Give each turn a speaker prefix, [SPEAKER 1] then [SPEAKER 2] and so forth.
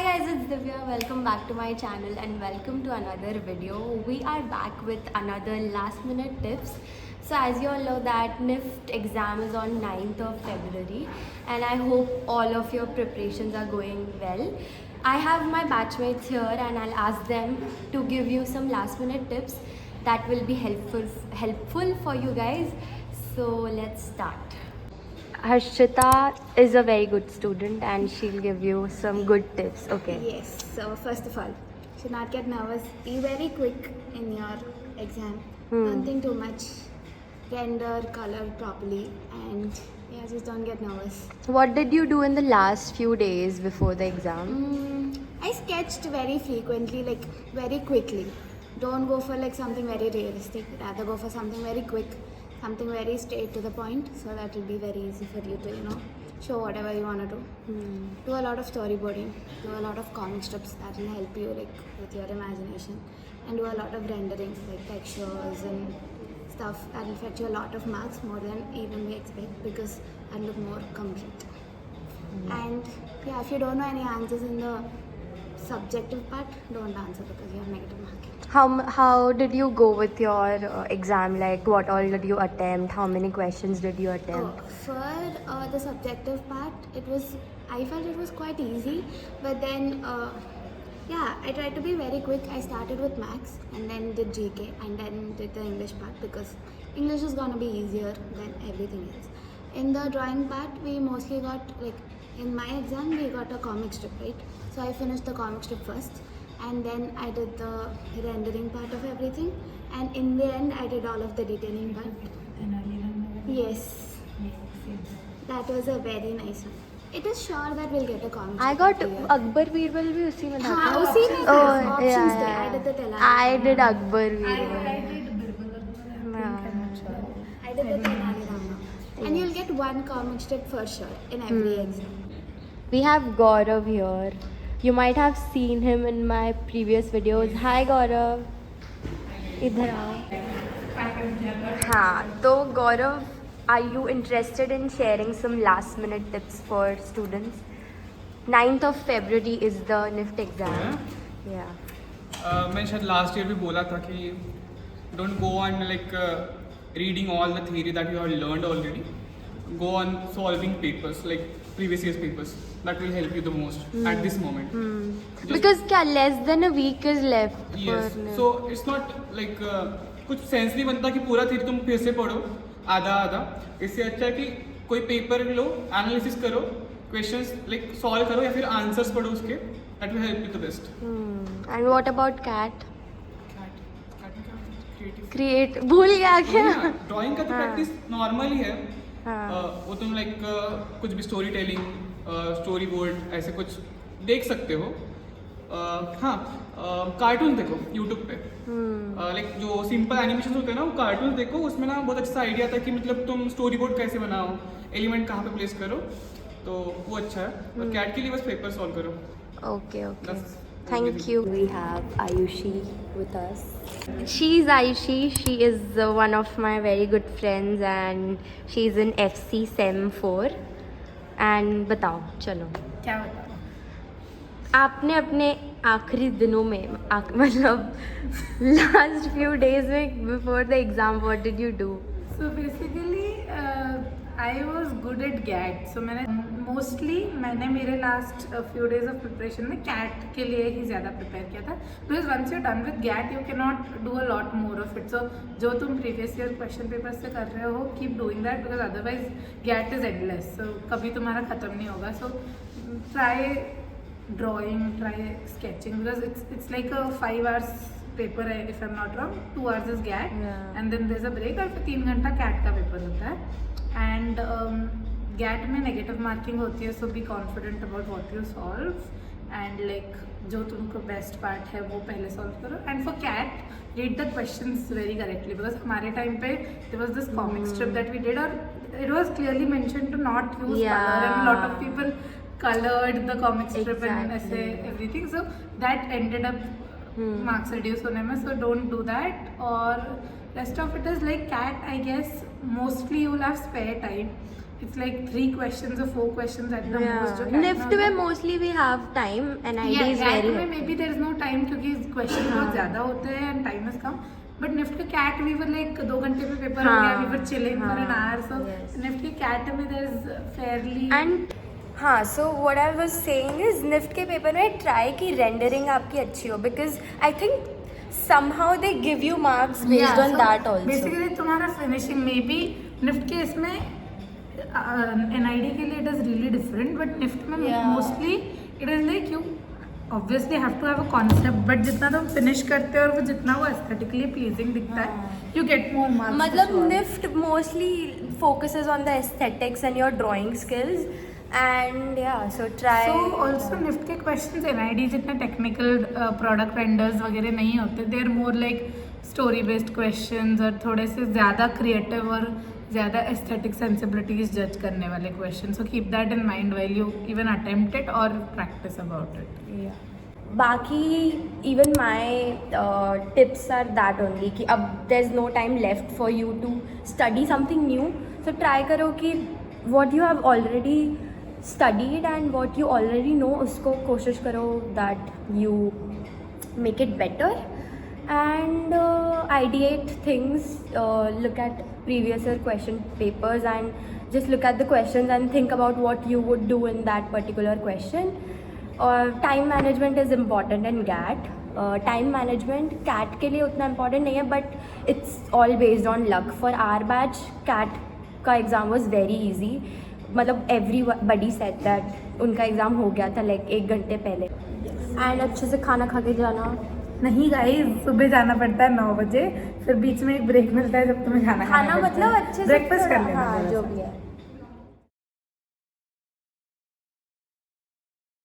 [SPEAKER 1] guys, it's Divya. Welcome back to my channel and welcome to another video. We are back with another last minute tips. So as you all know that NIFT exam is on 9th of February and I hope all of your preparations are going well. I have my batchmates here and I'll ask them to give you some last minute tips that will be helpful for you guys. So let's start. Harshita is a very good student and she'll give you some good tips. Okay.
[SPEAKER 2] Yes, so first of all, should not get nervous. Be very quick in your exam. Don't think too much. Render, color properly, and yeah, just don't get nervous.
[SPEAKER 1] What did you do in the last few days before the exam?
[SPEAKER 2] I sketched very frequently, like very quickly. Don't go for like something very realistic. Rather go for something very quick, something very straight to the point, so that will be very easy for you to, show whatever you want to do. Do a lot of storyboarding, do a lot of comic strips that will help you like with your imagination, and do a lot of rendering like textures and stuff that will fetch you a lot of marks, more than even we expect, because that look more complete. And yeah, if you don't know any answers in the subjective part, don't answer because you have negative marking.
[SPEAKER 1] How did you go with your exam? Like what all did you attempt? How many questions did you attempt?
[SPEAKER 2] For the subjective part, I felt it was quite easy, but then I tried to be very quick. I started with maths and then did GK and then did the English part, because English is gonna be easier than everything else. In the drawing part, we mostly got, like in my exam, we got a comic strip, right? So I finished the comic strip first, and then I did the rendering part of everything, and in the end I did all of the detailing part. Yes, that was a very nice one. It is sure that we'll get a comic strip.
[SPEAKER 1] I got
[SPEAKER 2] here.
[SPEAKER 1] Akbar Birbal bhi usi mein tha.
[SPEAKER 2] हाँ, उसी में था, options थे. I did the Telangana.
[SPEAKER 1] I did Akbar Birbal.
[SPEAKER 2] I did the Telangana. And you'll get one comic strip for sure in every exam.
[SPEAKER 1] We have Gaurav here. You might have seen him in my previous videos. Hi Gaurav. इधर आओ. हाँ, तो Gaurav, are you interested in sharing some last minute tips for students? 9th of February is the NIFT exam. Yeah.
[SPEAKER 3] मैं शायद last year भी बोला था कि don't go on like reading all the theory that you have learned already. Go on solving papers like previous year's papers. That will help you the most at this moment.
[SPEAKER 1] Because less than a week is left.
[SPEAKER 3] Yes.
[SPEAKER 1] for
[SPEAKER 3] So it's not like कुछ sense नहीं बनता कि पूरा theory तुम फिर से पढ़ो आधा आधा. इससे अच्छा है कि कोई पेपर लो, एनालिसिस करो, क्वेश्चंस लाइक सॉल्व करो या फिर आंसर्स पढ़ो उसके. That will help you the best.
[SPEAKER 1] And what about cat?
[SPEAKER 3] Creative.
[SPEAKER 1] Create. भूल गया क्या?
[SPEAKER 3] ड्राइंग का तो प्रैक्टिस नॉर्मल ही है.
[SPEAKER 1] हाँ.
[SPEAKER 3] वो तुम लाइक कुछ भी स्टोरी टेलिंग, स्टोरी बोर्ड ऐसे कुछ देख सकते हो. हाँ, कार्टून देखो यूट्यूब पे. लाइक जो सिंपल एनिमेशन होते हैं ना, वो कार्टून देखो. उसमें ना बहुत अच्छा आइडिया था कि मतलब तुम स्टोरी बोर्ड कैसे बनाओ, एलिमेंट कहाँ पे प्लेस करो, तो वो अच्छा है. और कैट के लिए बस पेपर सॉल्व करो.
[SPEAKER 1] Okay.
[SPEAKER 3] That's-
[SPEAKER 1] Thank you. We have Ayushi with us. She's Ayushi. She is one of my very good friends and she's in FC Sem 4. And बताओ, चलो.
[SPEAKER 2] क्या बताओ?
[SPEAKER 1] आपने अपने आखिरी दिनों में मतलब last few days में before the exam, what did you do?
[SPEAKER 4] So basically, I was good at GAT. So मैंने मेरे last few days of preparation में CAT के लिए ही ज़्यादा prepare किया था. Because once you're done with GAT, you cannot do a lot more of it. So जो तुम previous year question papers से कर रहे हो, keep doing that, because otherwise GAT is endless. So कभी तुम्हारा ख़त्म नहीं होगा. So try drawing, try sketching, because it's like a 5 hours paper है, if I'm not wrong. 2 hours is GAT, and then there's a break, और फिर 3 घंटा CAT का पेपर होता है. एंड GAT में नेगेटिव मार्किंग होती है, so be confident about what you solve, and like जो तुमको बेस्ट पार्ट है वो पहले सॉल्व करो. And for CAT, read the questions very correctly, because हमारे टाइम पे there was this comic strip that we did, और it was clearly mention to not use colour, and lot of people colored the comic strip and ऐसे everything, so that ended up marks reduce होने में. So don't do that. और rest of it is like CAT, I guess mostly you will have spare time. it's like 3 questions or 4 questions at the most. जो CAT
[SPEAKER 1] NIFT में mostly we have time and ID is
[SPEAKER 4] CAT
[SPEAKER 1] very
[SPEAKER 4] में maybe there is no time क्योंकि question बहुत ज़्यादा होते हैं and time is कम. But NIFT के CAT we were like 2 घंटे में पेपर हो गया, we were chilling for an hour. So NIFT के CAT में there is fairly
[SPEAKER 1] एंड हाँ, so what I was saying is NIFT के पेपर में ट्राई की रेंडरिंग आपकी अच्छी हो, because I think somehow they give you marks based on that also.
[SPEAKER 4] Basically तुम्हारा फिनिशिंग में भी निफ्ट के इसमें NID के लिए it is really different, but NIFT में mostly it is like you obviously have to have a concept, but जितना तुम फिनिश करते हो और वो जितना वो एस्थेटिकली प्लीजिंग दिखता है यू गेट मोर मार्क्स.
[SPEAKER 1] मतलब NIFT mostly focuses on the aesthetics and your drawing skills and yeah, so try.
[SPEAKER 4] So also NIFT के क्वेश्चंस NID जितने टेक्निकल प्रोडक्ट रेंडर्स वगैरह नहीं होते, they are more like story based questions और थोड़े से ज़्यादा क्रिएटिव और ज़्यादा एस्थेटिक सेंसिबिलिटीज जज करने वाले question. So keep that in mind while you even attempt it और प्रैक्टिस अबाउट इट.
[SPEAKER 1] बाकी even my tips are that only कि अब there is no time left for you to study something new. So try करो कि what you have already studied and what you already know उसको कोशिश करो that you make it better and ideate things, look at previous year question papers and just look at the questions and think about what you would do in that particular question. Time management is important in GAT. Time management CAT के लिए उतना important नहीं है, but it's all based on luck. For our batch CAT का exam was very easy. मतलब everybody said that उनका exam हो गया था like 1 घंटे पहले. And अच्छे से खाना खा के जाना.
[SPEAKER 4] नहीं गाइस, सुबह जाना पड़ता है 9 बजे, फिर बीच में एक ब्रेक मिलता है जब तुम्हें खाना
[SPEAKER 1] मतलब अच्छे से
[SPEAKER 4] ब्रेकफास्ट कर लेना.
[SPEAKER 1] हाँ, जो भी है.